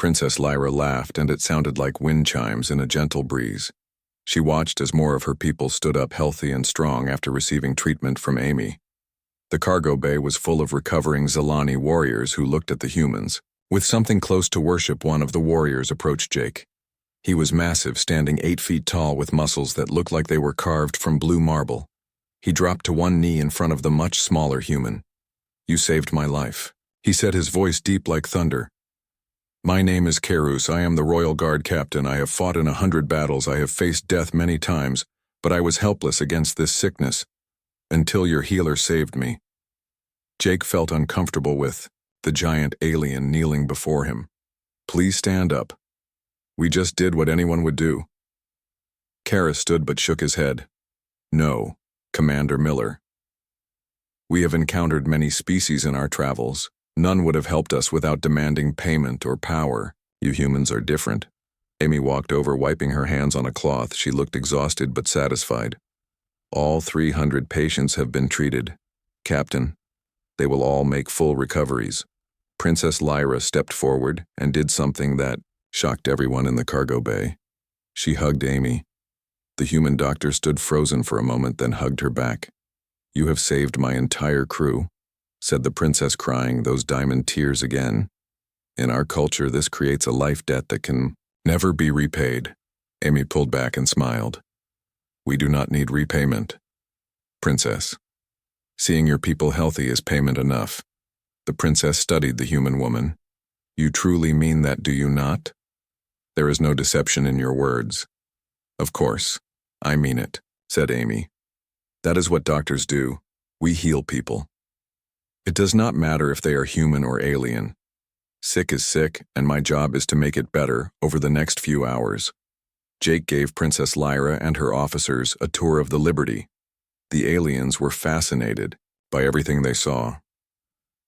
Princess Lyra laughed, and it sounded like wind chimes in a gentle breeze. She watched as more of her people stood up healthy and strong after receiving treatment from Amy. The cargo bay was full of recovering Zilani warriors who looked at the humans. With something close to worship, one of the warriors approached Jake. He was massive, standing 8 feet tall with muscles that looked like they were carved from blue marble. He dropped to one knee in front of the much smaller human. "You saved my life," he said, his voice deep like thunder. "My name is Karus. I am the Royal Guard captain. I have fought in 100 battles. I have faced death many times, but I was helpless against this sickness, until your healer saved me." Jake felt uncomfortable with the giant alien kneeling before him. "Please stand up. We just did what anyone would do." Karus stood but shook his head. "No, Commander Miller. We have encountered many species in our travels. None would have helped us without demanding payment or power. You humans are different." Amy walked over, wiping her hands on a cloth. She looked exhausted but satisfied. "All 300 patients have been treated, Captain. They will all make full recoveries." Princess Lyra stepped forward and did something that shocked everyone in the cargo bay. She hugged Amy. The human doctor stood frozen for a moment, then hugged her back. "You have saved my entire crew," said the princess, crying those diamond tears again. "In our culture, this creates a life debt that can never be repaid." Amy pulled back and smiled. "We do not need repayment, Princess. Seeing your people healthy is payment enough." The princess studied the human woman. "You truly mean that, do you not? There is no deception in your words." "Of course, I mean it," said Amy. "That is what doctors do. We heal people. It does not matter if they are human or alien. Sick is sick, and my job is to make it better over the next few hours." Jake gave Princess Lyra and her officers a tour of the Liberty. The aliens were fascinated by everything they saw.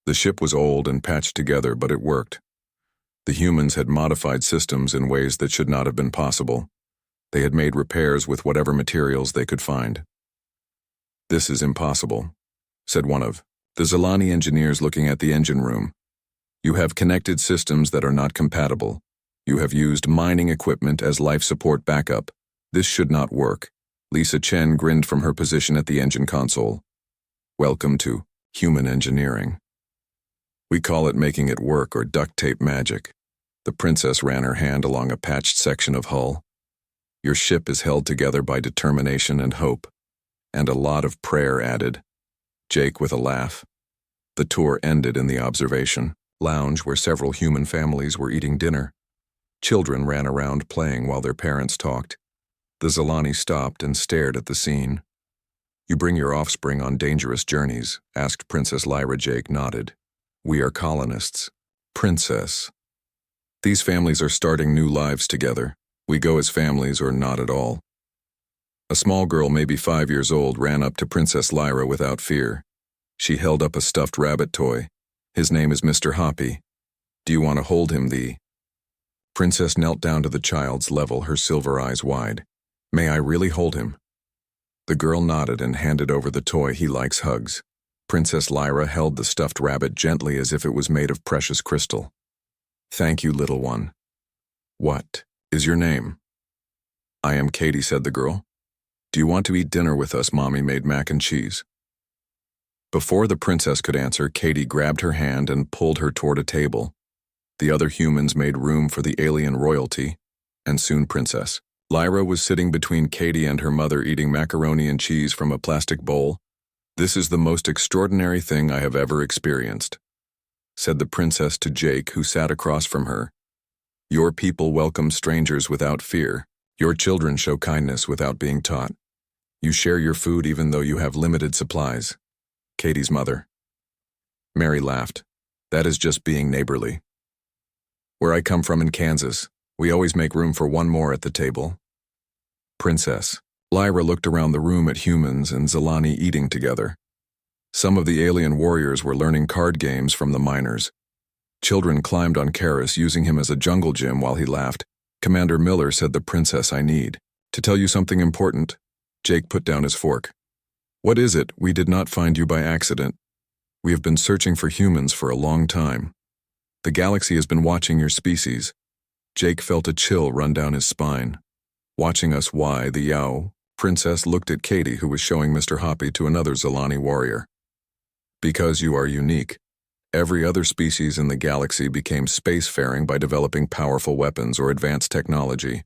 The ship was old and patched together, but it worked. The humans had modified systems in ways that should not have been possible. They had made repairs with whatever materials they could find. "This is impossible," said one of the Zilani engineers, looking at the engine room. "You have connected systems that are not compatible. You have used mining equipment as life support backup. This should not work." Lisa Chen grinned from her position at the engine console. "Welcome to human engineering. We call it making it work, or duct tape magic." The princess ran her hand along a patched section of hull. "Your ship is held together by determination and hope, and a lot of prayer," added Jake with a laugh. The tour ended in the observation lounge, where several human families were eating dinner. Children ran around playing while their parents talked. The Zilani stopped and stared at the scene. "You bring your offspring on dangerous journeys?" asked Princess Lyra. Jake nodded. "We are colonists, Princess. These families are starting new lives together. We go as families or not at all." A small girl, maybe 5 years old, ran up to Princess Lyra without fear. She held up a stuffed rabbit toy. "His name is Mr. Hoppy. Do you want to hold him?" The princess knelt down to the child's level, her silver eyes wide. "May I really hold him?" The girl nodded and handed over the toy. "He likes hugs." Princess Lyra held the stuffed rabbit gently, as if it was made of precious crystal. "Thank you, little one. What is your name?" "I am Katie," said the girl. "Do you want to eat dinner with us? Mommy made mac and cheese." Before the princess could answer, Katie grabbed her hand and pulled her toward a table. The other humans made room for the alien royalty, and soon Princess Lyra was sitting between Katie and her mother, eating macaroni and cheese from a plastic bowl. "This is the most extraordinary thing I have ever experienced," said the princess to Jake, who sat across from her. "Your people welcome strangers without fear. Your children show kindness without being taught. You share your food even though you have limited supplies." Katie's mother. Mary laughed. "That is just being neighborly. Where I come from in Kansas, we always make room for one more at the table." Princess Lyra looked around the room at humans and Zilani eating together. Some of the alien warriors were learning card games from the miners. Children climbed on Karus, using him as a jungle gym while he laughed. "Commander Miller," said the princess, "I need to tell you something important." Jake put down his fork. "What is it? We did not find you by accident. We have been searching for humans for a long time. The galaxy has been watching your species. Jake felt a chill run down his spine. Watching us, the Yao princess looked at Katie, who was showing Mr. Hoppy to another Zilani warrior. Because you are unique. Every other species in the galaxy became spacefaring by developing powerful weapons or advanced technology.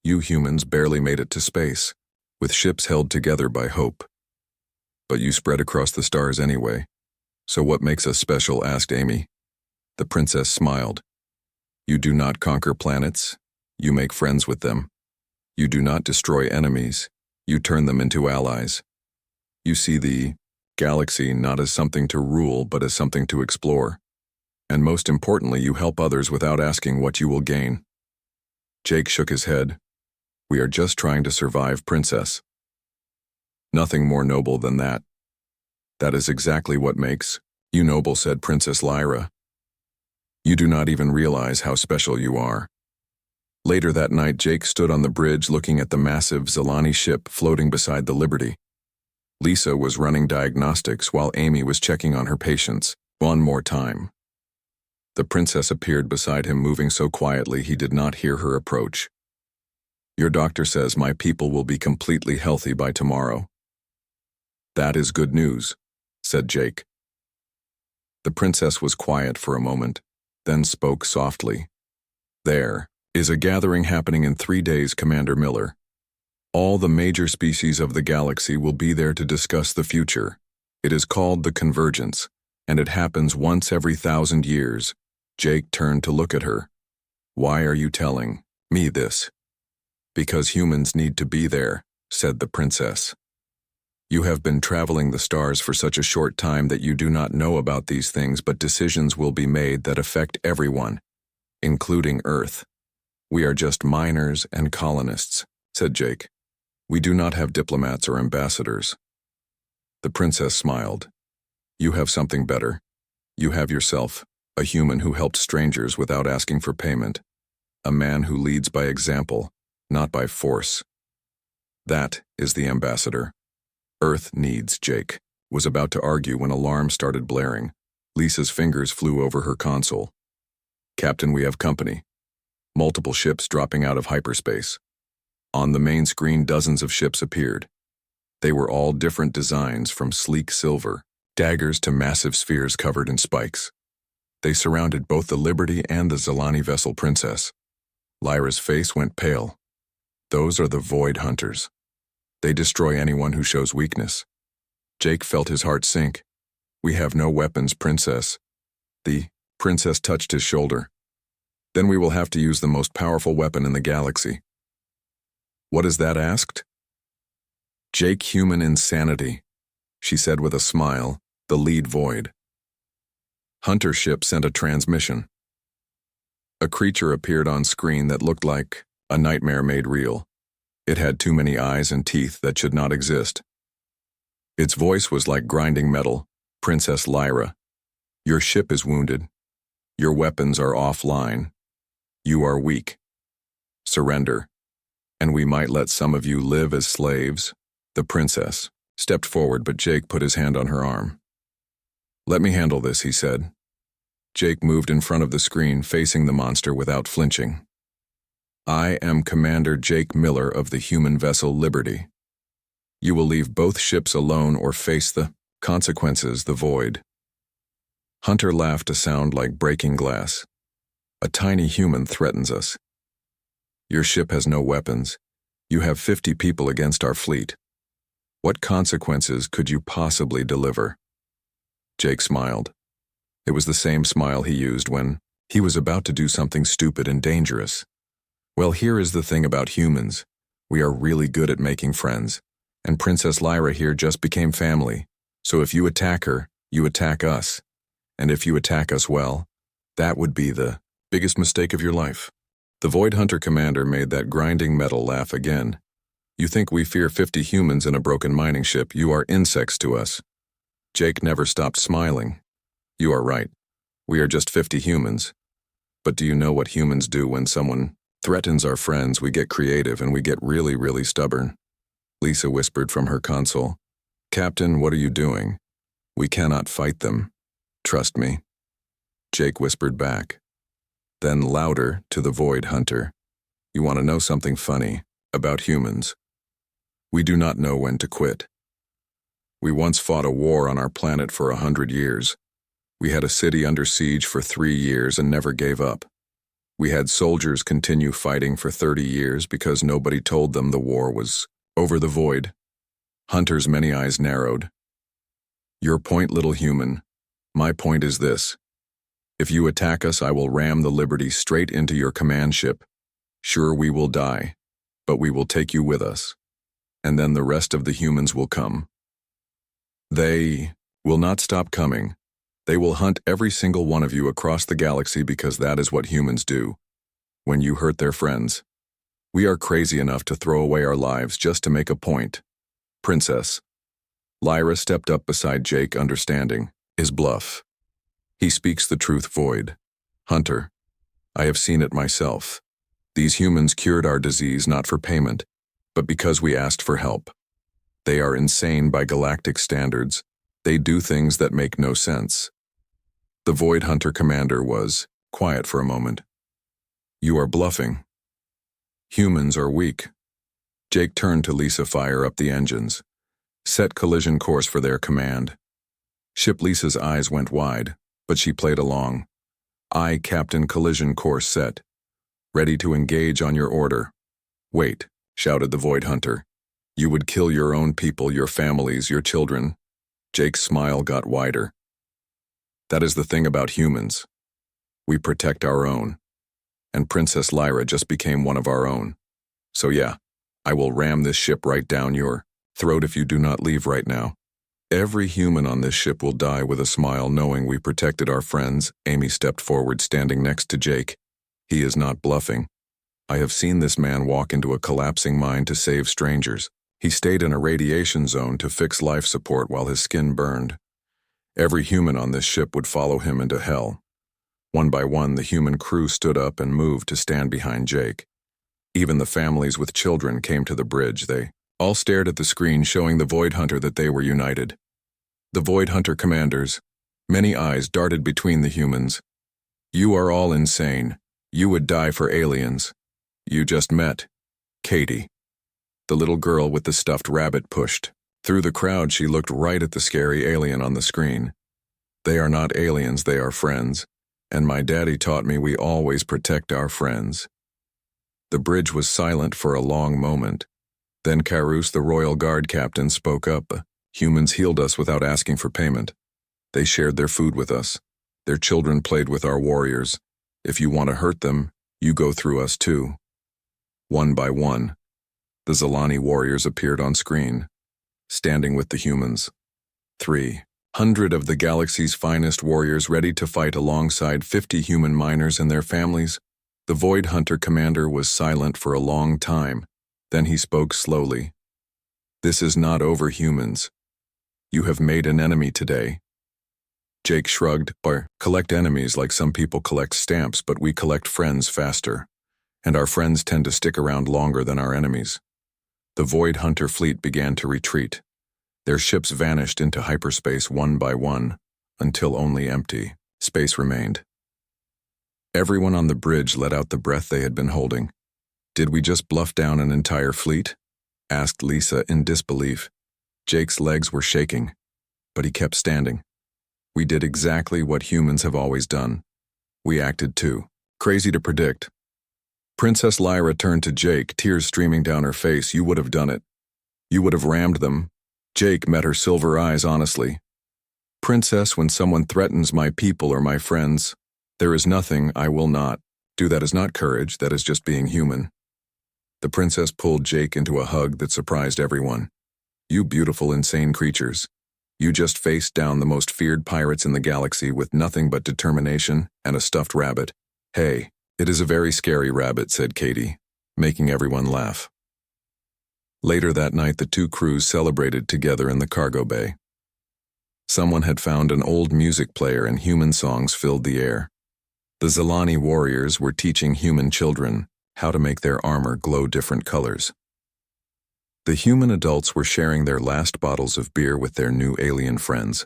You humans barely made it to space, with ships held together by hope. But you spread across the stars anyway. So what makes us special? Asked Amy. The princess smiled. You do not conquer planets, you make friends with them. You do not destroy enemies, you turn them into allies. You see the galaxy not as something to rule, but as something to explore. And most importantly, you help others without asking what you will gain. Jake shook his head. We are just trying to survive, princess. Nothing more noble than that. That is exactly what makes you noble, said Princess Lyra. You do not even realize how special you are. Later that night, Jake stood on the bridge looking at the massive Zilani ship floating beside the Liberty. Lisa was running diagnostics while Amy was checking on her patients. One more time. The princess appeared beside him, moving so quietly he did not hear her approach. Your doctor says my people will be completely healthy by tomorrow. That is good news, said Jake. The princess was quiet for a moment, then spoke softly. There is a gathering happening in 3 days, Commander Miller. All the major species of the galaxy will be there to discuss the future. It is called the Convergence, and it happens once every 1,000 years. Jake turned to look at her. Why are you telling me this? Because humans need to be there, said the princess. You have been traveling the stars for such a short time that you do not know about these things, but decisions will be made that affect everyone, including Earth. We are just miners and colonists, said Jake. We do not have diplomats or ambassadors. The princess smiled. You have something better. You have yourself, a human who helped strangers without asking for payment. A man who leads by example, not by force. That is the ambassador. Earth needs Jake. Was about to argue when alarm started blaring. Lisa's fingers flew over her console. Captain, we have company. Multiple ships dropping out of hyperspace. On the main screen, dozens of ships appeared. They were all different designs, from sleek silver daggers to massive spheres covered in spikes. They surrounded both the Liberty and the Zilani vessel Princess. Lyra's face went pale. Those are the Void Hunters. They destroy anyone who shows weakness. Jake felt his heart sink. We have no weapons, Princess. The princess touched his shoulder. Then we will have to use the most powerful weapon in the galaxy. What is that? Asked. Jake, human insanity, she said with a smile, the lead Void. Hunter ship sent a transmission. A creature appeared on screen that looked like a nightmare made real. It had too many eyes and teeth that should not exist. Its voice was like grinding metal. Princess Lyra, your ship is wounded. Your weapons are offline. You are weak. Surrender, and we might let some of you live as slaves. The princess stepped forward, but Jake put his hand on her arm. Let me handle this, he said. Jake moved in front of the screen, facing the monster without flinching. I am Commander Jake Miller of the human vessel Liberty. You will leave both ships alone or face the consequences, the Void. Hunter laughed, a sound like breaking glass. A tiny human threatens us. Your ship has no weapons. You have 50 people against our fleet. What consequences could you possibly deliver? Jake smiled. It was the same smile he used when he was about to do something stupid and dangerous. Well, here is the thing about humans. We are really good at making friends, and Princess Lyra here just became family. So if you attack her, you attack us. And if you attack us, well, that would be the biggest mistake of your life. The Void Hunter commander made that grinding metal laugh again. You think we fear 50 humans in a broken mining ship? You are insects to us. Jake never stopped smiling. You are right. We are just 50 humans. But do you know what humans do when someone threatens our friends? We get creative and we get really, really stubborn. Lisa whispered from her console. Captain, what are you doing? We cannot fight them. Trust me. Jake whispered back. Then louder to the Void Hunter. You want to know something funny about humans? We do not know when to quit. We once fought a war on our planet for 100 years. We had a city under siege for 3 years and never gave up. We had soldiers continue fighting for 30 years because nobody told them the war was over. The Void Hunter's many eyes narrowed. Your point, little human. My point is this. If you attack us, I will ram the Liberty straight into your command ship. Sure, we will die, but we will take you with us. And then the rest of the humans will come. They will not stop coming. They will hunt every single one of you across the galaxy because that is what humans do. When you hurt their friends. We are crazy enough to throw away our lives just to make a point. Princess. Lyra stepped up beside Jake, understanding his bluff. He speaks the truth, Void Hunter. I have seen it myself. These humans cured our disease not for payment, but because we asked for help. They are insane by galactic standards. They do things that make no sense. The Void Hunter commander was quiet for a moment. You are bluffing. Humans are weak. Jake turned to Lisa. Fire up the engines. Set collision course for their command. Ship Lisa's eyes went wide, but she played along. Aye, Captain, collision course set. Ready to engage on your order. Wait, shouted the Void Hunter. You would kill your own people, your families, your children. Jake's smile got wider. That is the thing about humans. We protect our own. And Princess Lyra just became one of our own. So yeah, I will ram this ship right down your throat if you do not leave right now. Every human on this ship will die with a smile knowing we protected our friends. Amy stepped forward, standing next to Jake. He is not bluffing. I have seen this man walk into a collapsing mine to save strangers. He stayed in a radiation zone to fix life support while his skin burned. Every human on this ship would follow him into hell. One by one, the human crew stood up and moved to stand behind Jake. Even the families with children came to the bridge. They all stared at the screen showing the Void Hunter that they were united. The Void Hunter commanders, many eyes darted between the humans. You are all insane. You would die for aliens. You just met Katie. The little girl with the stuffed rabbit pushed. Through the crowd, she looked right at the scary alien on the screen. They are not aliens, they are friends. And my daddy taught me we always protect our friends. The bridge was silent for a long moment. Then Carus, the Royal Guard captain, spoke up. Humans healed us without asking for payment. They shared their food with us. Their children played with our warriors. If you want to hurt them, you go through us too. One by one, the Zalani warriors appeared on screen, standing with the humans. 300 of the galaxy's finest warriors ready to fight alongside 50 human miners and their families. The Void Hunter commander was silent for a long time. Then he spoke slowly. This is not over, humans. You have made an enemy today. Jake shrugged. Or collect enemies like some people collect stamps, but we collect friends faster. And our friends tend to stick around longer than our enemies. The Void Hunter fleet began to retreat. Their ships vanished into hyperspace one by one, until only empty space remained. Everyone on the bridge let out the breath they had been holding. Did we just bluff down an entire fleet? Asked Lisa in disbelief. Jake's legs were shaking, but he kept standing. We did exactly what humans have always done. We acted too crazy to predict. Princess Lyra turned to Jake, tears streaming down her face. You would have done it. You would have rammed them. Jake met her silver eyes honestly. Princess, when someone threatens my people or my friends, there is nothing I will not do. That is not courage, that is just being human. The princess pulled Jake into a hug that surprised everyone. You beautiful, insane creatures. You just faced down the most feared pirates in the galaxy with nothing but determination and a stuffed rabbit. Hey, it is a very scary rabbit, said Katie, making everyone laugh. Later that night, the two crews celebrated together in the cargo bay. Someone had found an old music player and human songs filled the air. The Zalani warriors were teaching human children how to make their armor glow different colors. The human adults were sharing their last bottles of beer with their new alien friends.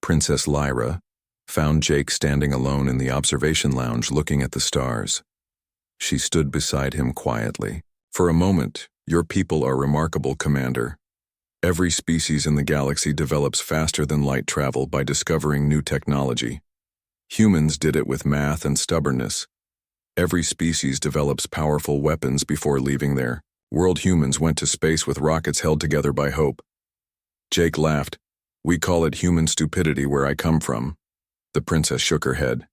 Princess Lyra, found Jake standing alone in the observation lounge looking at the stars. She stood beside him quietly. For a moment, your people are remarkable, Commander. Every species in the galaxy develops faster than light travel by discovering new technology. Humans did it with math and stubbornness. Every species develops powerful weapons before leaving there. World humans went to space with rockets held together by hope. Jake laughed. We call it human stupidity where I come from. The princess shook her head.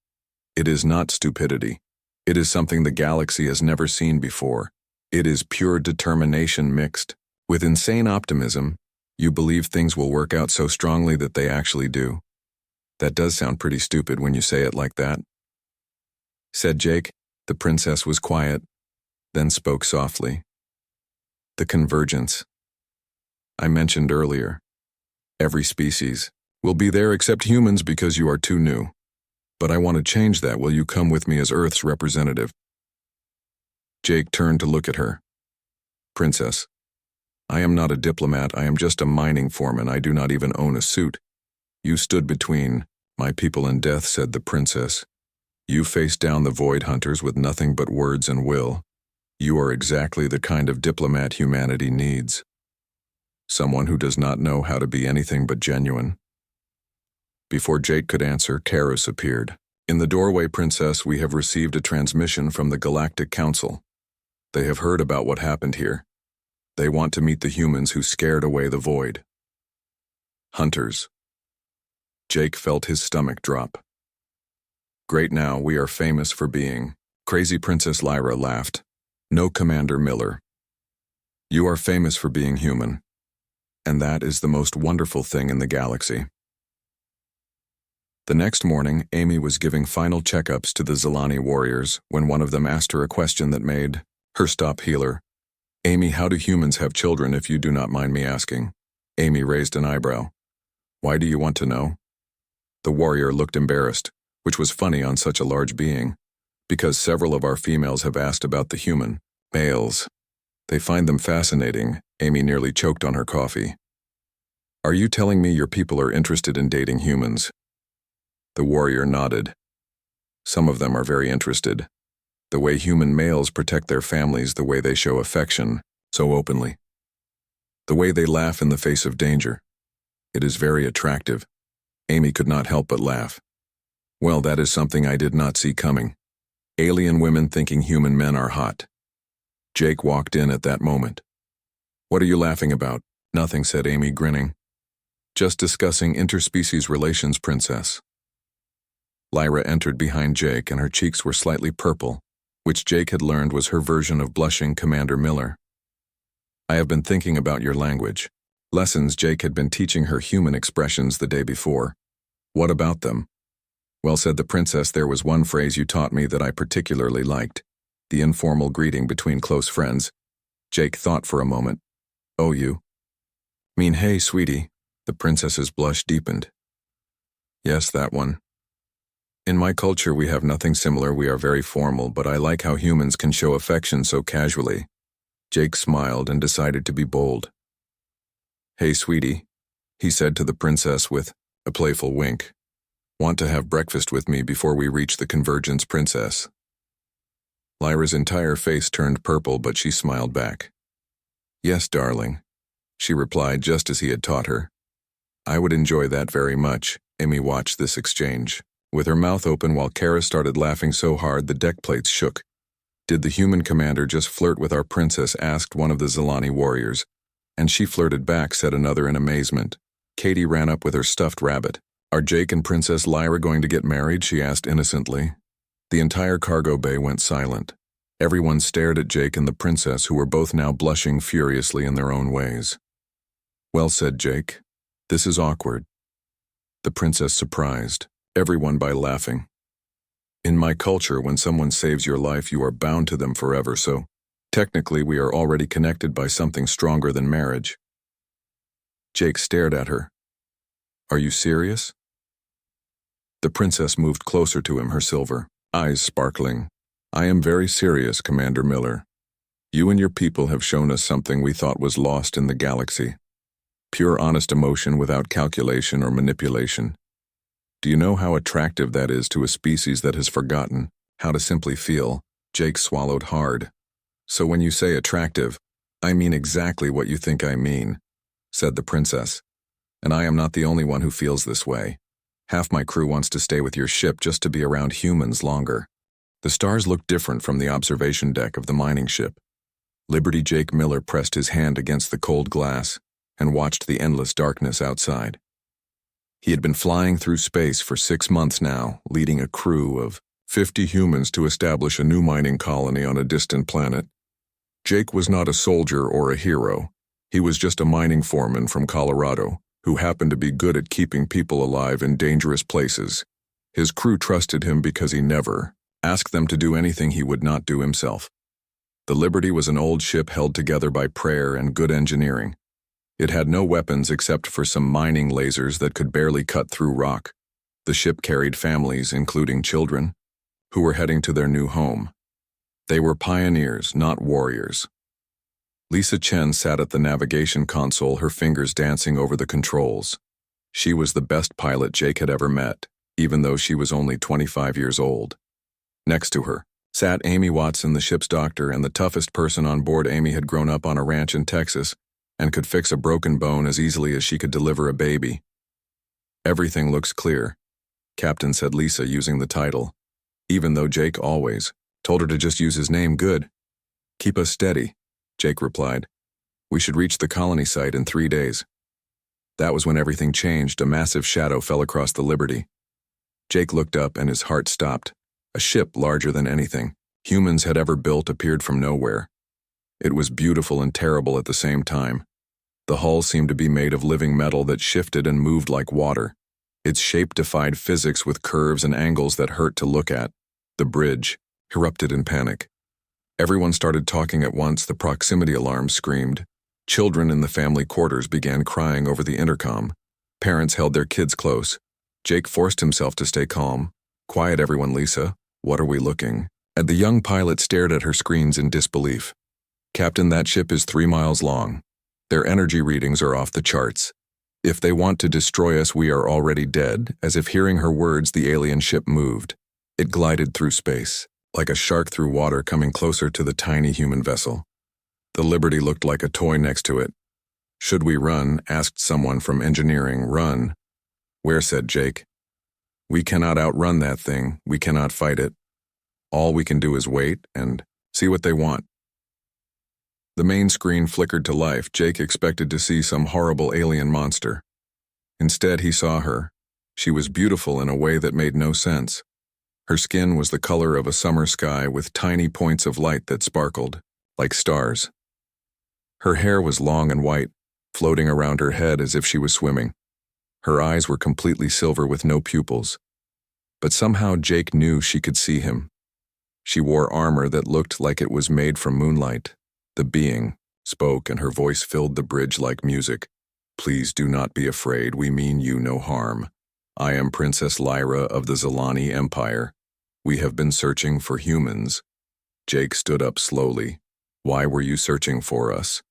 It is not stupidity. It is something the galaxy has never seen before. It is pure determination mixed with insane optimism. You believe things will work out so strongly that they actually do. That does sound pretty stupid when you say it like that, said Jake. The princess was quiet, then spoke softly. The convergence I mentioned earlier. Every species will be there except humans because you are too new. But I want to change that. Will you come with me as Earth's representative? Jake turned to look at her. Princess, I am not a diplomat. I am just a mining foreman. I do not even own a suit. You stood between my people and death, said the princess. You faced down the void hunters with nothing but words and will. You are exactly the kind of diplomat humanity needs. Someone who does not know how to be anything but genuine. Before Jake could answer, Karos appeared. In the doorway, Princess, we have received a transmission from the Galactic Council. They have heard about what happened here. They want to meet the humans who scared away the void. Hunters. Jake felt his stomach drop. Great, now we are famous for being. Crazy Princess Lyra laughed. No, Commander Miller. You are famous for being human. And that is the most wonderful thing in the galaxy. The next morning, Amy was giving final checkups to the Zilani warriors when one of them asked her a question that made her stop. Healer. Amy, how do humans have children, if you do not mind me asking? Amy raised an eyebrow. Why do you want to know? The warrior looked embarrassed, which was funny on such a large being, because several of our females have asked about the human males. They find them fascinating. Amy nearly choked on her coffee. Are you telling me your people are interested in dating humans? The warrior nodded. Some of them are very interested. The way human males protect their families, the way they show affection so openly. The way they laugh in the face of danger. It is very attractive. Amy could not help but laugh. Well, that is something I did not see coming. Alien women thinking human men are hot. Jake walked in at that moment. What are you laughing about? Nothing, said Amy, grinning. Just discussing interspecies relations, Princess. Lyra entered behind Jake, and her cheeks were slightly purple, which Jake had learned was her version of blushing Commander Miller. I have been thinking about your language. Lessons. Jake had been teaching her human expressions the day before. What about them? Well, said the princess, there was one phrase you taught me that I particularly liked. The informal greeting between close friends. Jake thought for a moment. Oh, you mean hey, sweetie? The princess's blush deepened. Yes, that one. In my culture we have nothing similar. We are very formal, but I like how humans can show affection so casually. Jake smiled and decided to be bold. Hey, sweetie, he said to the princess with a playful wink. Want to have breakfast with me before we reach the convergence, Princess? Lyra's entire face turned purple, but she smiled back. Yes, darling, she replied just as he had taught her. I would enjoy that very much. Amy watched this exchange, with her mouth open while Kara started laughing so hard the deck plates shook. Did the human commander just flirt with our princess? Asked one of the Zilani warriors. And she flirted back, said another in amazement. Katie ran up with her stuffed rabbit. Are Jake and Princess Lyra going to get married? She asked innocently. The entire cargo bay went silent. Everyone stared at Jake and the princess, who were both now blushing furiously in their own ways. Well, said Jake. This is awkward. The princess surprised everyone by laughing. In my culture, when someone saves your life, you are bound to them forever, so technically we are already connected by something stronger than marriage. Jake stared at her. Are you serious? The princess moved closer to him, her silver eyes sparkling. I am very serious, Commander Miller. You and your people have shown us something we thought was lost in the galaxy. Pure honest emotion without calculation or manipulation. Do you know how attractive that is to a species that has forgotten how to simply feel? Jake swallowed hard. So when you say attractive, I mean exactly what you think I mean, said the princess. And I am not the only one who feels this way. Half my crew wants to stay with your ship just to be around humans longer. The stars looked different from the observation deck of the mining ship. Liberty Jake Miller pressed his hand against the cold glass and watched the endless darkness outside. He had been flying through space for 6 months now, leading a crew of 50 humans to establish a new mining colony on a distant planet. Jake was not a soldier or a hero. He was just a mining foreman from Colorado who happened to be good at keeping people alive in dangerous places. His crew trusted him because he never asked them to do anything he would not do himself. The Liberty was an old ship held together by prayer and good engineering. It had no weapons except for some mining lasers that could barely cut through rock. The ship carried families, including children, who were heading to their new home. They were pioneers, not warriors. Lisa Chen sat at the navigation console, her fingers dancing over the controls. She was the best pilot Jake had ever met, even though she was only 25 years old. Next to her sat Amy Watson, the ship's doctor, and the toughest person on board. Amy had grown up on a ranch in Texas and could fix a broken bone as easily as she could deliver a baby. Everything looks clear, Captain, said Lisa, using the title, even though Jake always told her to just use his name. Good. Keep us steady, Jake replied. We should reach the colony site in 3 days. That was when everything changed. A massive shadow fell across the Liberty. Jake looked up and his heart stopped. A ship larger than anything humans had ever built appeared from nowhere. It was beautiful and terrible at the same time. The hull seemed to be made of living metal that shifted and moved like water. Its shape defied physics with curves and angles that hurt to look at. The bridge erupted in panic. Everyone started talking at once. The proximity alarm screamed. Children in the family quarters began crying over the intercom. Parents held their kids close. Jake forced himself to stay calm. Quiet, everyone, Lisa. What are we looking at? The young pilot stared at her screens in disbelief. Captain, that ship is 3 miles long. Their energy readings are off the charts. If they want to destroy us, we are already dead. As if hearing her words, the alien ship moved. It glided through space, like a shark through water, coming closer to the tiny human vessel. The Liberty looked like a toy next to it. Should we run? Asked someone from engineering. Run. Where? Said Jake. We cannot outrun that thing. We cannot fight it. All we can do is wait and see what they want. The main screen flickered to life. Jake expected to see some horrible alien monster. Instead, he saw her. She was beautiful in a way that made no sense. Her skin was the color of a summer sky with tiny points of light that sparkled, like stars. Her hair was long and white, floating around her head as if she was swimming. Her eyes were completely silver with no pupils. But somehow Jake knew she could see him. She wore armor that looked like it was made from moonlight. The being spoke, and her voice filled the bridge like music. Please do not be afraid. We mean you no harm. I am Princess Lyra of the Zalani Empire. We have been searching for humans. Jake stood up slowly. Why were you searching for us?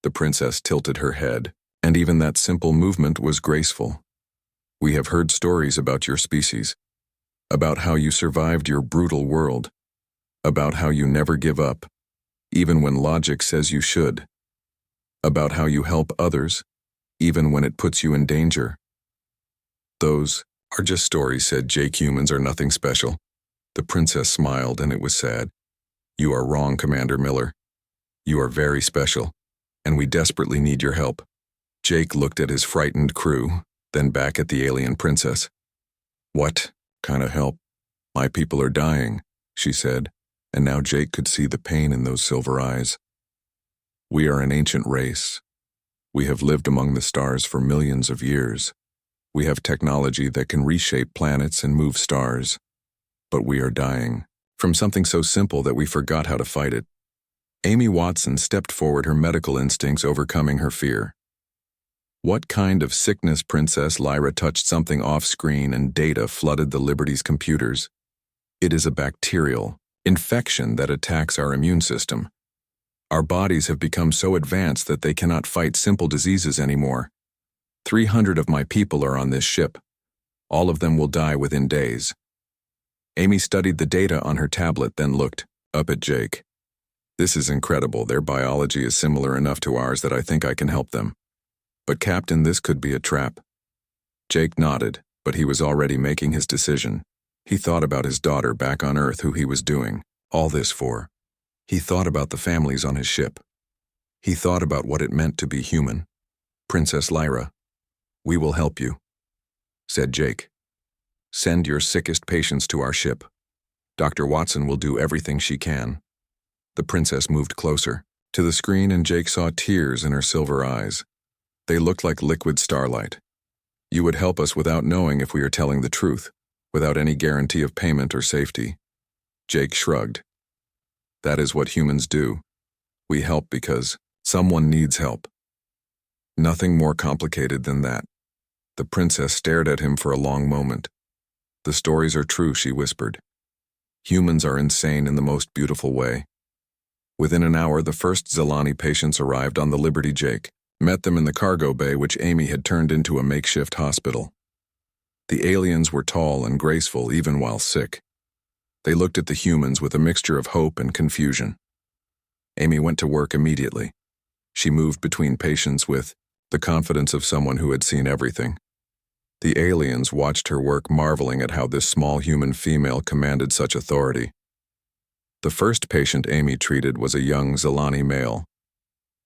The princess tilted her head, and even that simple movement was graceful. We have heard stories about your species, about how you survived your brutal world, about how you never give up, even when logic says you should, about how you help others, even when it puts you in danger. Those are just stories, said Jake. Humans are nothing special. The princess smiled, and it was sad. You are wrong, Commander Miller. You are very special, and we desperately need your help. Jake looked at his frightened crew, then back at the alien princess. What kind of help? My people are dying, she said, and now Jake could see the pain in those silver eyes. We are an ancient race. We have lived among the stars for millions of years. We have technology that can reshape planets and move stars. But we are dying from something so simple that we forgot how to fight it. Amy Watson stepped forward, her medical instincts overcoming her fear. What kind of sickness, Princess? Lyra touched something off-screen and data flooded the Liberty's computers. It is a bacterial infection that attacks our immune system. Our bodies have become so advanced that they cannot fight simple diseases anymore. 300 of my people are on this ship. All of them will die within days. Amy studied the data on her tablet, then looked up at Jake. This is incredible. Their biology is similar enough to ours that I think I can help them. But Captain, this could be a trap. Jake nodded, but he was already making his decision. He thought about his daughter back on Earth, who he was doing all this for. He thought about the families on his ship. He thought about what it meant to be human. Princess Lyra, we will help you, said Jake. Send your sickest patients to our ship. Dr. Watson will do everything she can. The princess moved closer to the screen, and Jake saw tears in her silver eyes. They looked like liquid starlight. You would help us without knowing if we are telling the truth, without any guarantee of payment or safety. Jake shrugged. That is what humans do. We help because someone needs help. Nothing more complicated than that. The princess stared at him for a long moment. The stories are true, she whispered. Humans are insane in the most beautiful way. Within an hour, the first Zilani patients arrived on the Liberty. Jake met them in the cargo bay, which Amy had turned into a makeshift hospital. The aliens were tall and graceful, even while sick. They looked at the humans with a mixture of hope and confusion. Amy went to work immediately. She moved between patients with the confidence of someone who had seen everything. The aliens watched her work, marveling at how this small human female commanded such authority. The first patient Amy treated was a young Zilani male.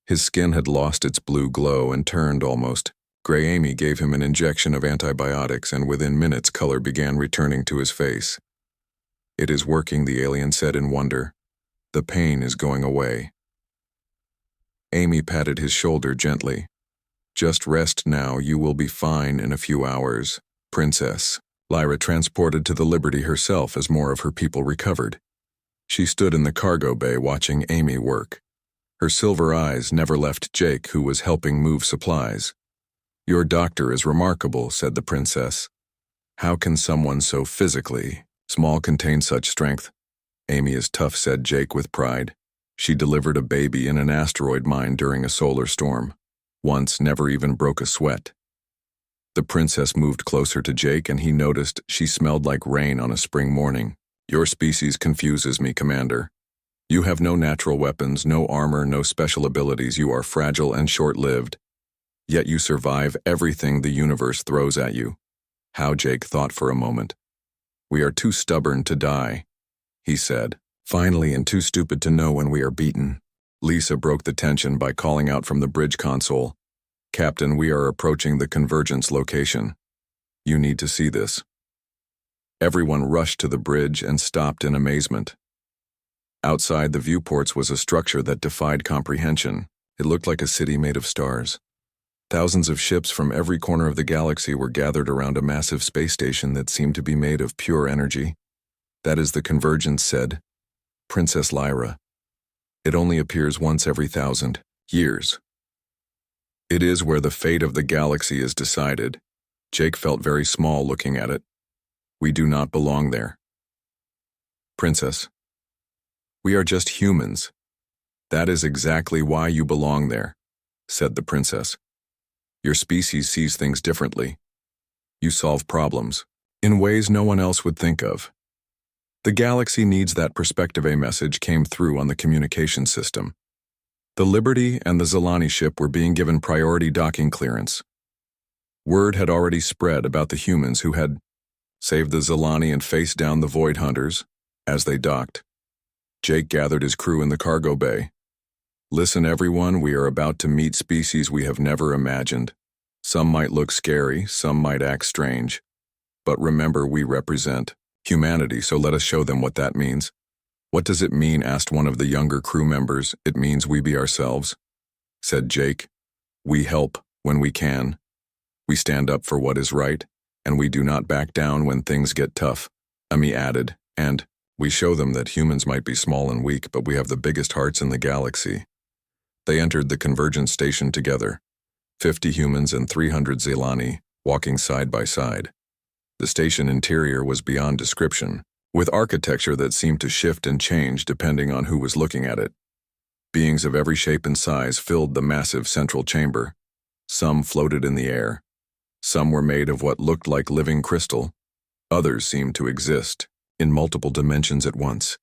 His skin had lost its blue glow and turned almost gray. Amy gave him an injection of antibiotics, and within minutes color began returning to his face. It is working, the alien said in wonder. The pain is going away. Amy patted his shoulder gently. Just rest now, you will be fine in a few hours. Princess Lyra transported to the Liberty herself as more of her people recovered. She stood in the cargo bay watching Amy work. Her silver eyes never left Jake, who was helping move supplies. Your doctor is remarkable, said the princess. How can someone so physically small contain such strength? Amy is tough, said Jake with pride. She delivered a baby in an asteroid mine during a solar storm. Once, never even broke a sweat. The princess moved closer to Jake, and he noticed she smelled like rain on a spring morning. Your species confuses me, Commander. You have no natural weapons, no armor, no special abilities. You are fragile and short-lived. Yet you survive everything the universe throws at you. How? Jake thought for a moment. We are too stubborn to die, he said, finally, and too stupid to know when we are beaten. Lisa broke the tension by calling out from the bridge console. Captain, we are approaching the convergence location. You need to see this. Everyone rushed to the bridge and stopped in amazement. Outside the viewports was a structure that defied comprehension. It looked like a city made of stars. Thousands of ships from every corner of the galaxy were gathered around a massive space station that seemed to be made of pure energy. That is the convergence, said Princess Lyra. It only appears once every 1,000 years. It is where the fate of the galaxy is decided. Jake felt very small looking at it. We do not belong there. Princess, we are just humans. That is exactly why you belong there, said the princess. Your species sees things differently. You solve problems in ways no one else would think of. The galaxy needs that perspective. A message came through on the communication system. The Liberty and the Zilani ship were being given priority docking clearance. Word had already spread about the humans who had saved the Zilani and faced down the Void Hunters as they docked. Jake gathered his crew in the cargo bay. Listen, everyone, we are about to meet species we have never imagined. Some might look scary, some might act strange. But remember, we represent humanity, so let us show them what that means. What does it mean? Asked one of the younger crew members. It means we be ourselves, said Jake. We help when we can. We stand up for what is right, and we do not back down when things get tough, Amy added, and we show them that humans might be small and weak, but we have the biggest hearts in the galaxy. They entered the convergence station together, 50 humans and 300 Zilani, walking side by side. The station interior was beyond description, with architecture that seemed to shift and change depending on who was looking at it. Beings of every shape and size filled the massive central chamber. Some floated in the air. Some were made of what looked like living crystal. Others seemed to exist in multiple dimensions at once.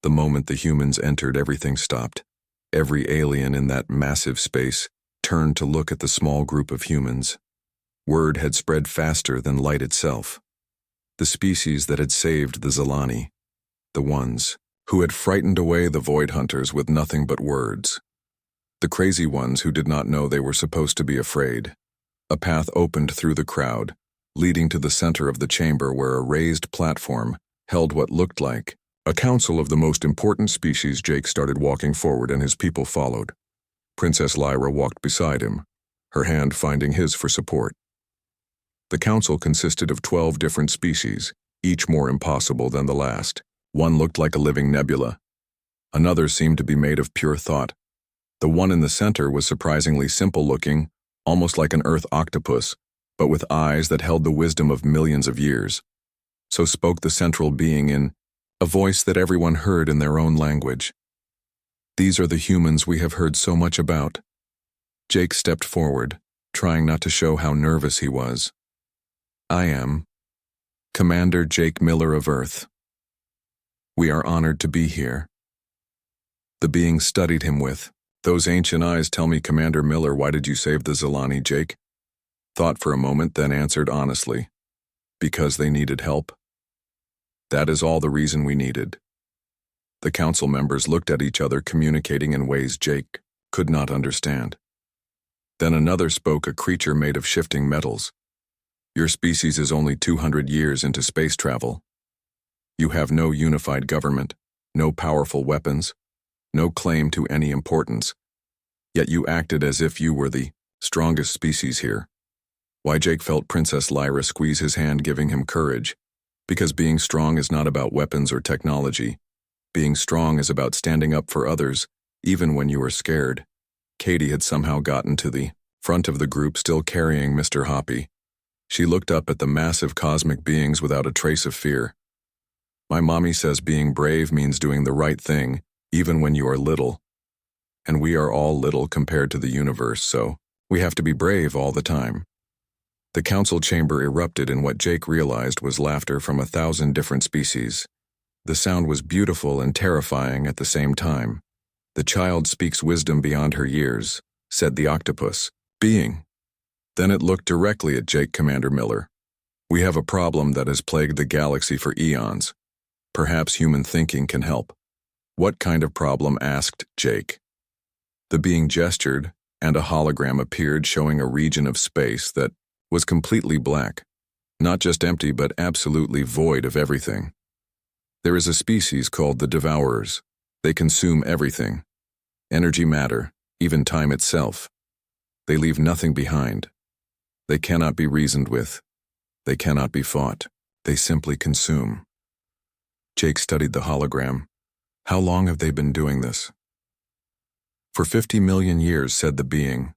The moment the humans entered, everything stopped. Every alien in that massive space turned to look at the small group of humans. Word had spread faster than light itself. The species that had saved the Zilani, the ones who had frightened away the Void Hunters with nothing but words. The crazy ones who did not know they were supposed to be afraid. A path opened through the crowd, leading to the center of the chamber where a raised platform held what looked like a council of the most important species. Jake started walking forward and his people followed. Princess Lyra walked beside him, her hand finding his for support. The council consisted of 12 different species, each more impossible than the last. One looked like a living nebula. Another seemed to be made of pure thought. The one in the center was surprisingly simple-looking, almost like an earth octopus, but with eyes that held the wisdom of millions of years. So spoke the central being in a voice that everyone heard in their own language. These are the humans we have heard so much about. Jake stepped forward, trying not to show how nervous he was. I am Commander Jake Miller of Earth. We are honored to be here. The being studied him with, those ancient eyes tell me, Commander Miller, why did you save the Zilani, Jake? Thought for a moment, then answered honestly, because they needed help. That is all the reason we needed. The council members looked at each other, communicating in ways Jake could not understand. Then another spoke, a creature made of shifting metals. Your species is only 200 years into space travel. You have no unified government, no powerful weapons, no claim to any importance. Yet you acted as if you were the strongest species here. Why? Jake felt Princess Lyra squeeze his hand, giving him courage. Because being strong is not about weapons or technology. Being strong is about standing up for others, even when you are scared. Katie had somehow gotten to the front of the group, still carrying Mr. Hoppy. She looked up at the massive cosmic beings without a trace of fear. My mommy says being brave means doing the right thing, even when you are little. And we are all little compared to the universe, so we have to be brave all the time. The council chamber erupted in what Jake realized was laughter from 1,000 different species. The sound was beautiful and terrifying at the same time. The child speaks wisdom beyond her years, said the octopus being. Then it looked directly at Jake. Commander Miller. We have a problem that has plagued the galaxy for eons. Perhaps human thinking can help. What kind of problem? Asked Jake. The being gestured, and a hologram appeared showing a region of space that was completely black. Not just empty, but absolutely void of everything. There is a species called the Devourers. They consume everything. Energy, matter, even time itself. They leave nothing behind. They cannot be reasoned with. They cannot be fought. They simply consume. Jake studied the hologram. How long have they been doing this? For 50 million years, said the being.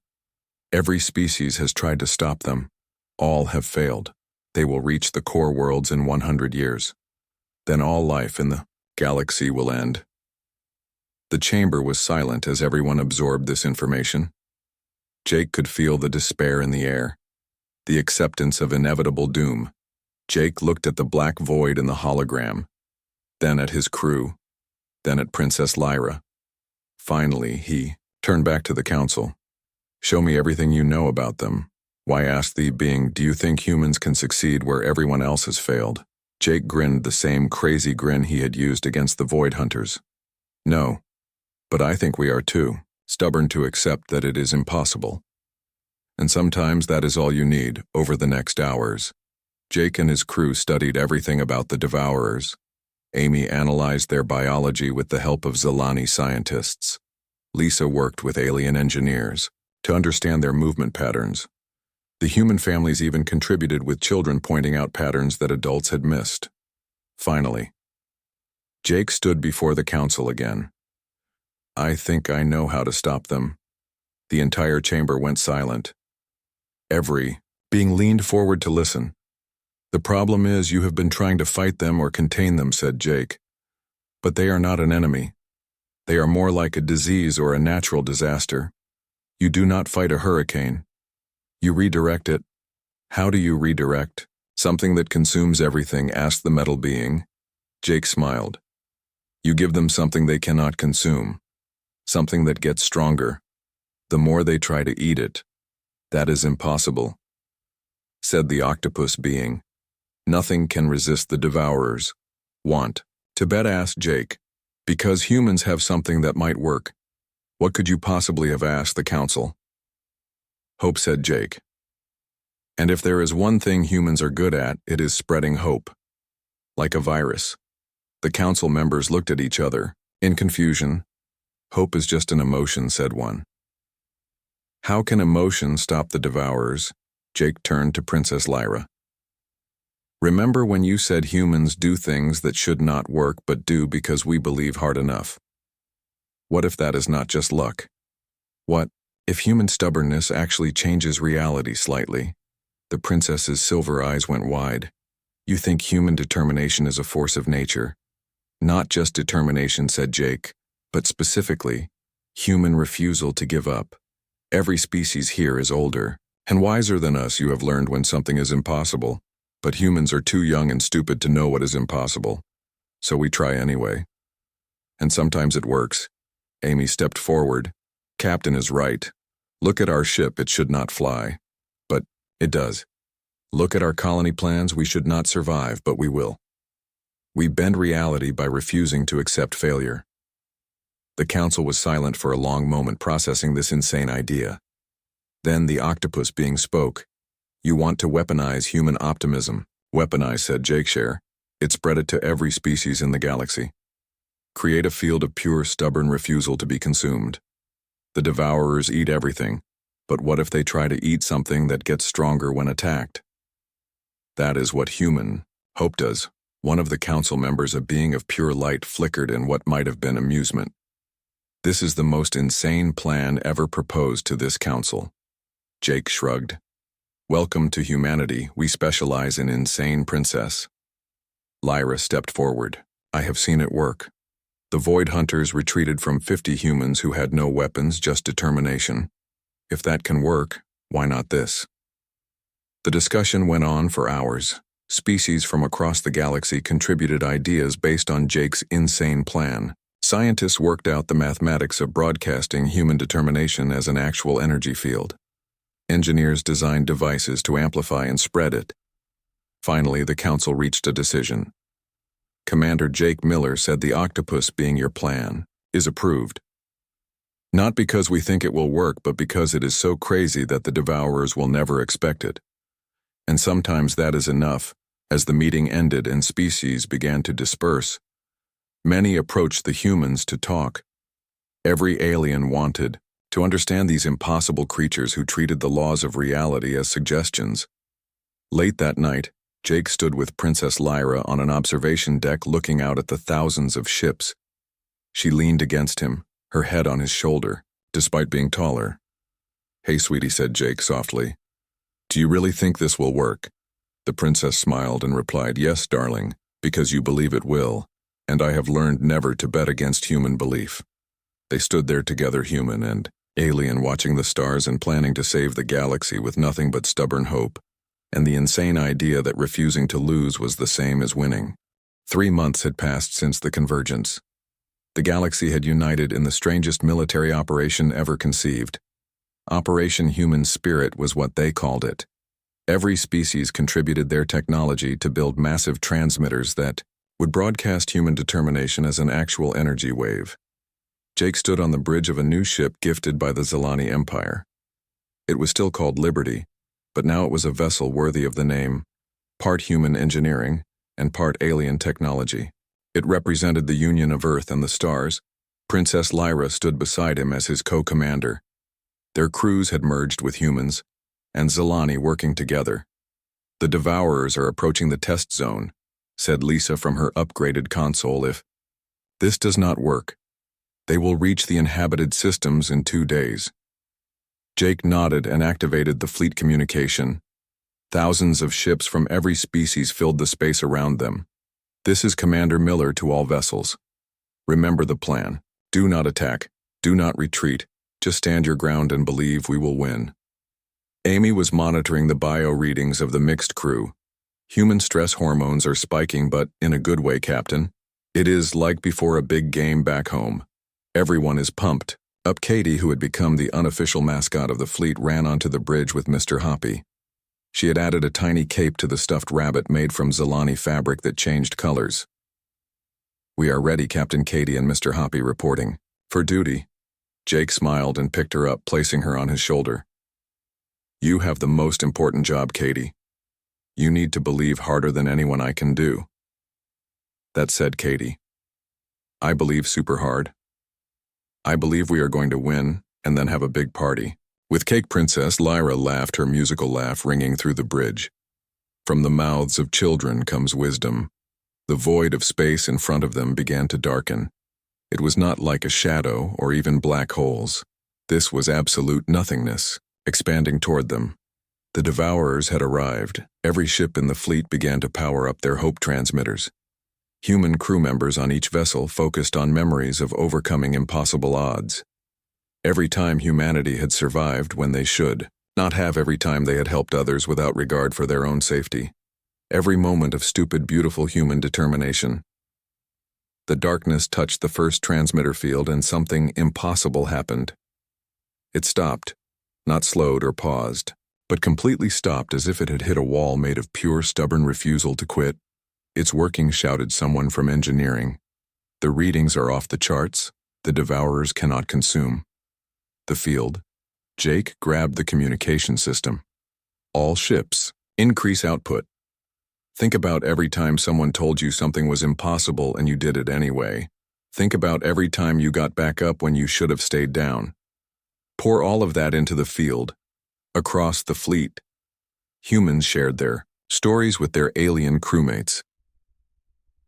Every species has tried to stop them. All have failed. They will reach the core worlds in 100 years. Then all life in the galaxy will end. The chamber was silent as everyone absorbed this information. Jake could feel the despair in the air, the acceptance of inevitable doom. Jake looked at the black void in the hologram, then at his crew, then at Princess Lyra. Finally, he turned back to the council. Show me everything you know about them. Why? Asked the being. Do you think humans can succeed where everyone else has failed? Jake grinned, the same crazy grin he had used against the Void Hunters. No, but I think we are too, stubborn to accept that it is impossible. And sometimes that is all you need. Over the next hours, Jake and his crew studied everything about the Devourers. Amy analyzed their biology with the help of Zilani scientists. Lisa worked with alien engineers to understand their movement patterns. The human families even contributed with children pointing out patterns that adults had missed. Finally, Jake stood before the council again. I think I know how to stop them. The entire chamber went silent. Every being leaned forward to listen. The problem is you have been trying to fight them or contain them, said Jake. But they are not an enemy. They are more like a disease or a natural disaster. You do not fight a hurricane. You redirect it. How do you redirect? Something that consumes everything, asked the metal being. Jake smiled. You give them something they cannot consume. Something that gets stronger. The more they try to eat it. That is impossible, said the octopus being. Nothing can resist the devourers. Want. Tibet asked Jake. Because humans have something that might work. What could you possibly have asked the council? Hope, said Jake. And if there is one thing humans are good at, it is spreading hope. Like a virus. The council members looked at each other, in confusion. Hope is just an emotion, said one. How can emotion stop the devourers? Jake turned to Princess Lyra. Remember when you said humans do things that should not work but do because we believe hard enough? What if that is not just luck? What if human stubbornness actually changes reality slightly? The princess's silver eyes went wide. You think human determination is a force of nature? Not just determination, said Jake, but specifically, human refusal to give up. Every species here is older and wiser than us. You have learned when something is impossible. But humans are too young and stupid to know what is impossible. So we try anyway. And sometimes it works. Amy stepped forward. Captain is right. Look at our ship, it should not fly. But it does. Look at our colony plans, we should not survive, but we will. We bend reality by refusing to accept failure. The council was silent for a long moment, processing this insane idea. Then the octopus being spoke. You want to weaponize human optimism. Weaponize, said Jakeshare. It spread it to every species in the galaxy. Create a field of pure, stubborn refusal to be consumed. The devourers eat everything, but what if they try to eat something that gets stronger when attacked? That is what human hope does. One of the council members, a being of pure light, flickered in what might have been amusement. This is the most insane plan ever proposed to this council. Jake shrugged. Welcome to humanity, we specialize in insane, princess. Lyra stepped forward. I have seen it work. The Void Hunters retreated from 50 humans who had no weapons, just determination. If that can work, why not this? The discussion went on for hours. Species from across the galaxy contributed ideas based on Jake's insane plan. Scientists worked out the mathematics of broadcasting human determination as an actual energy field. Engineers designed devices to amplify and spread it. Finally, the council reached a decision. Commander Jake Miller said the octopus being your plan is approved. Not because we think it will work, but because it is so crazy that the devourers will never expect it. And sometimes that is enough. As the meeting ended and species began to disperse, many approached the humans to talk. Every alien wanted to understand these impossible creatures who treated the laws of reality as suggestions. Late that night, Jake stood with Princess Lyra on an observation deck looking out at the thousands of ships. She leaned against him, her head on his shoulder, despite being taller. Hey, sweetie, said Jake softly. Do you really think this will work? The princess smiled and replied, yes, darling, because you believe it will, and I have learned never to bet against human belief. They stood there together, human and alien, watching the stars and planning to save the galaxy with nothing but stubborn hope, and the insane idea that refusing to lose was the same as winning. 3 months had passed since the convergence. The galaxy had united in the strangest military operation ever conceived. Operation Human Spirit was what they called it. Every species contributed their technology to build massive transmitters that would broadcast human determination as an actual energy wave. Jake stood on the bridge of a new ship gifted by the Zilani Empire. It was still called Liberty, but now it was a vessel worthy of the name, part human engineering and part alien technology. It represented the union of Earth and the stars. Princess Lyra stood beside him as his co-commander. Their crews had merged with humans, and Zilani working together. The Devourers are approaching the test zone, said Lisa from her upgraded console. If this does not work, they will reach the inhabited systems in 2 days. Jake nodded and activated the fleet communication. Thousands of ships from every species filled the space around them. This is Commander Miller to all vessels. Remember the plan. Do not attack. Do not retreat. Just stand your ground and believe we will win. Amy was monitoring the bio readings of the mixed crew. Human stress hormones are spiking, but in a good way, Captain. It is like before a big game back home. Everyone is pumped. Up Katie, who had become the unofficial mascot of the fleet, ran onto the bridge with Mr. Hoppy. She had added a tiny cape to the stuffed rabbit made from Zilani fabric that changed colors. "We are ready," Captain Katie and Mr. Hoppy reporting. "For duty." Jake smiled and picked her up, placing her on his shoulder. "You have the most important job, Katie. You need to believe harder than anyone I can do." That said, Katie, I believe super hard. I believe we are going to win and then have a big party. With Cake Princess, Lyra laughed, her musical laugh ringing through the bridge. From the mouths of children comes wisdom. The void of space in front of them began to darken. It was not like a shadow or even black holes. This was absolute nothingness, expanding toward them. The Devourers had arrived. Every ship in the fleet began to power up their hope transmitters. Human crew members on each vessel focused on memories of overcoming impossible odds. Every time humanity had survived when they should, not have every time they had helped others without regard for their own safety. Every moment of stupid, beautiful human determination. The darkness touched the first transmitter field and something impossible happened. It stopped, not slowed or paused, but completely stopped as if it had hit a wall made of pure, stubborn refusal to quit. "It's working," shouted someone from engineering. "The readings are off the charts. The Devourers cannot consume." The field. Jake grabbed the communication system. "All ships, increase output." Think about every time someone told you something was impossible and you did it anyway. Think about every time you got back up when you should have stayed down. Pour all of that into the field. Across the fleet, humans shared their stories with their alien crewmates.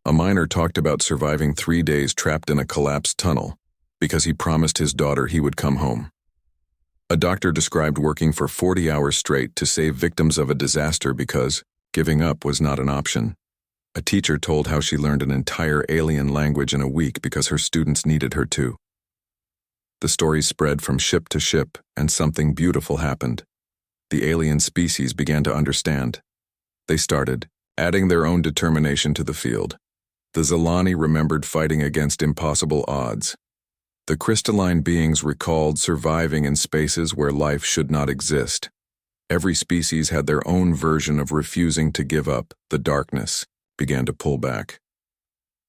A miner talked about surviving 3 days trapped in a collapsed tunnel because he promised his daughter he would come home. A doctor described working for 40 hours straight to save victims of a disaster because giving up was not an option. A teacher told how she learned an entire alien language in a week because her students needed her to. The stories spread from ship to ship, and something beautiful happened. The alien species began to understand. They started adding their own determination to the field. The Zilani remembered fighting against impossible odds. The crystalline beings recalled surviving in spaces where life should not exist. Every species had their own version of refusing to give up. The darkness began to pull back.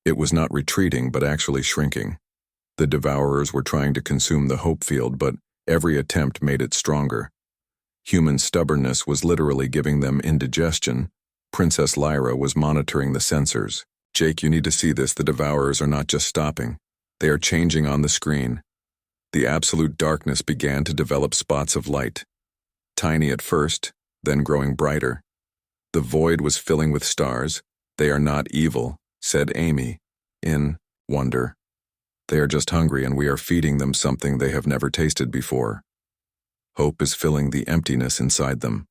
It was not retreating, but actually shrinking. The Devourers were trying to consume the hope field, but every attempt made it stronger. Human stubbornness was literally giving them indigestion. Princess Lyra was monitoring the sensors. "Jake, you need to see this. The Devourers are not just stopping. They are changing on the screen." The absolute darkness began to develop spots of light. Tiny at first, then growing brighter. The void was filling with stars. "They are not evil," said Amy, in wonder. "They are just hungry, and we are feeding them something they have never tasted before." Hope is filling the emptiness inside them.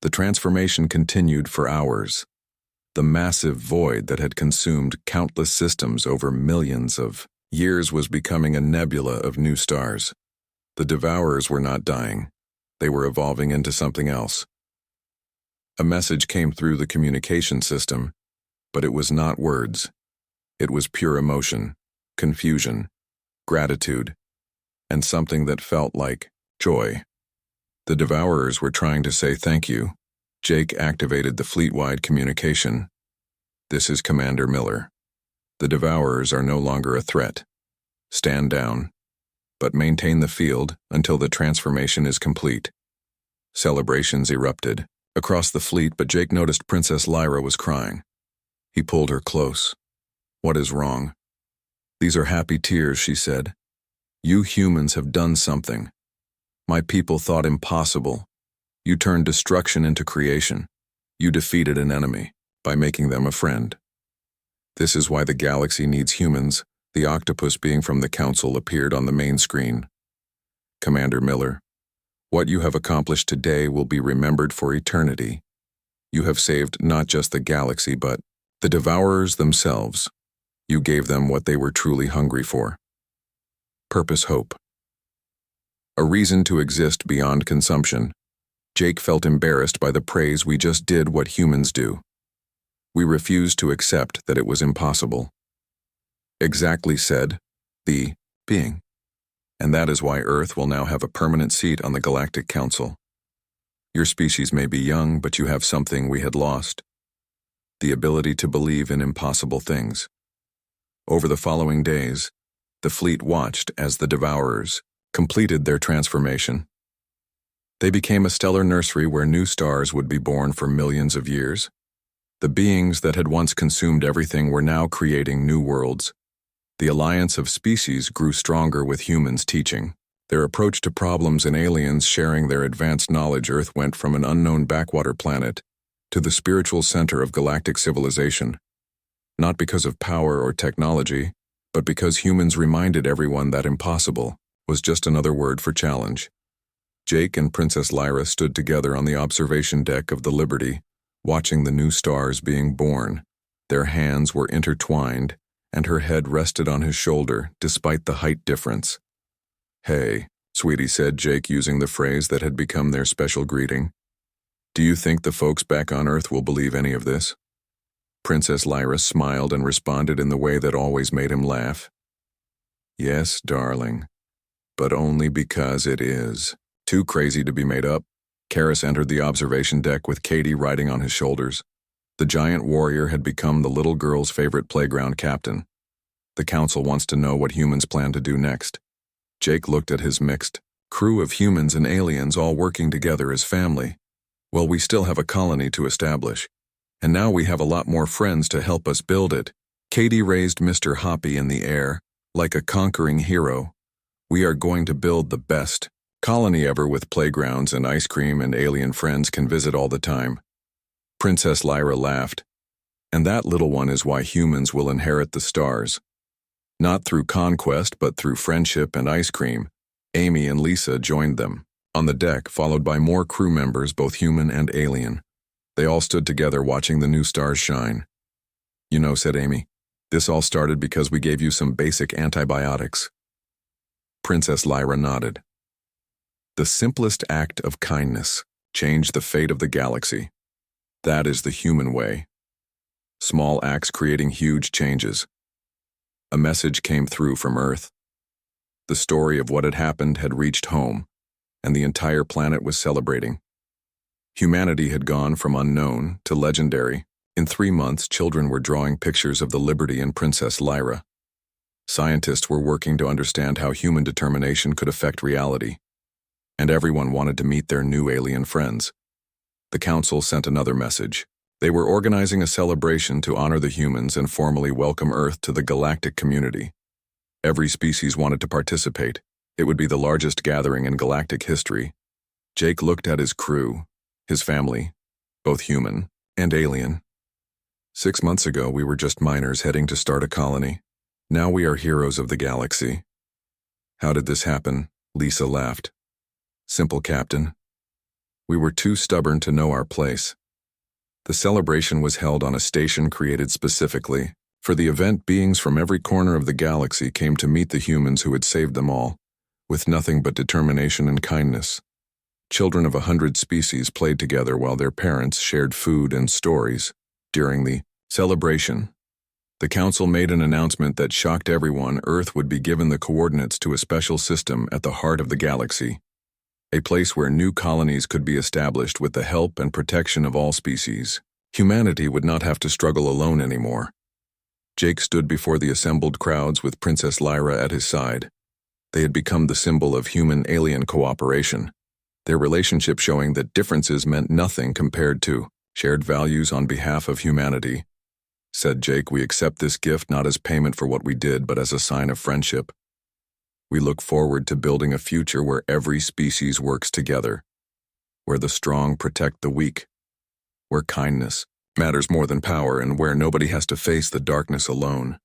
The transformation continued for hours. The massive void that had consumed countless systems over millions of years was becoming a nebula of new stars. The Devourers were not dying. They were evolving into something else. A message came through the communication system, but it was not words. It was pure emotion, confusion, gratitude, and something that felt like joy. The Devourers were trying to say thank you. Jake activated the fleet-wide communication. "This is Commander Miller. The Devourers are no longer a threat. Stand down, but maintain the field until the transformation is complete." Celebrations erupted across the fleet, but Jake noticed Princess Lyra was crying. He pulled her close. "What is wrong?" "These are happy tears," she said. "You humans have done something. My people thought impossible. You turned destruction into creation. You defeated an enemy by making them a friend. This is why the galaxy needs humans." The octopus being from the Council appeared on the main screen. "Commander Miller, what you have accomplished today will be remembered for eternity. You have saved not just the galaxy, but the Devourers themselves. You gave them what they were truly hungry for. Purpose, hope. A reason to exist beyond consumption. Jake felt embarrassed by the praise we just did what humans do. We refused to accept that it was impossible. Exactly said, the being. And that is why Earth will now have a permanent seat on the Galactic Council. Your species may be young, but you have something we had lost. The ability to believe in impossible things. Over the following days, the fleet watched as the Devourers completed their transformation. They became a stellar nursery where new stars would be born for millions of years. The beings that had once consumed everything were now creating new worlds. The alliance of species grew stronger with humans teaching. Their approach to problems and aliens sharing their advanced knowledge. Earth went from an unknown backwater planet to the spiritual center of galactic civilization. Not because of power or technology, but because humans reminded everyone that impossible was just another word for challenge. Jake and Princess Lyra stood together on the observation deck of the Liberty, watching the new stars being born. Their hands were intertwined, and her head rested on his shoulder, despite the height difference. "Hey," Sweetie said, Jake using the phrase that had become their special greeting. "Do you think the folks back on Earth will believe any of this?" Princess Lyra smiled and responded in the way that always made him laugh. "Yes, darling, but only because it is. Too crazy to be made up." Karis entered the observation deck with Katie riding on his shoulders. The giant warrior had become the little girl's favorite playground captain. The council wants to know what humans plan to do next. Jake looked at his mixed crew of humans and aliens all working together as family. "Well, we still have a colony to establish. And now we have a lot more friends to help us build it." Katie raised Mr. Hoppy in the air, like a conquering hero. "We are going to build the best colony ever with playgrounds and ice cream, and alien friends can visit all the time." Princess Lyra laughed. "And that little one is why humans will inherit the stars. Not through conquest, but through friendship and ice cream." Amy and Lisa joined them on the deck, followed by more crew members, both human and alien. They all stood together watching the new stars shine. "You know," said Amy, "this all started because we gave you some basic antibiotics." Princess Lyra nodded. "The simplest act of kindness changed the fate of the galaxy. That is the human way. Small acts creating huge changes." A message came through from Earth. The story of what had happened had reached home, and the entire planet was celebrating. Humanity had gone from unknown to legendary. In 3 months, children were drawing pictures of the Liberty and Princess Lyra. Scientists were working to understand how human determination could affect reality. And everyone wanted to meet their new alien friends. The council sent another message. They were organizing a celebration to honor the humans and formally welcome Earth to the galactic community. Every species wanted to participate. It would be the largest gathering in galactic history. Jake looked at his crew, his family, both human and alien. 6 months ago, we were just miners heading to start a colony. Now we are heroes of the galaxy. How did this happen? Lisa laughed. Simple, Captain. We were too stubborn to know our place. The celebration was held on a station created specifically for the event. Beings from every corner of the galaxy came to meet the humans who had saved them all, with nothing but determination and kindness. Children of 100 species played together while their parents shared food and stories. During the celebration, the council made an announcement that shocked everyone. Earth would be given the coordinates to a special system at the heart of the galaxy, a place where new colonies could be established with the help and protection of all species. Humanity would not have to struggle alone anymore. Jake stood before the assembled crowds with Princess Lyra at his side. They had become the symbol of human-alien cooperation, their relationship showing that differences meant nothing compared to shared values on behalf of humanity. Said Jake, "We accept this gift not as payment for what we did, but as a sign of friendship. We look forward to building a future where every species works together, where the strong protect the weak, where kindness matters more than power, and where nobody has to face the darkness alone."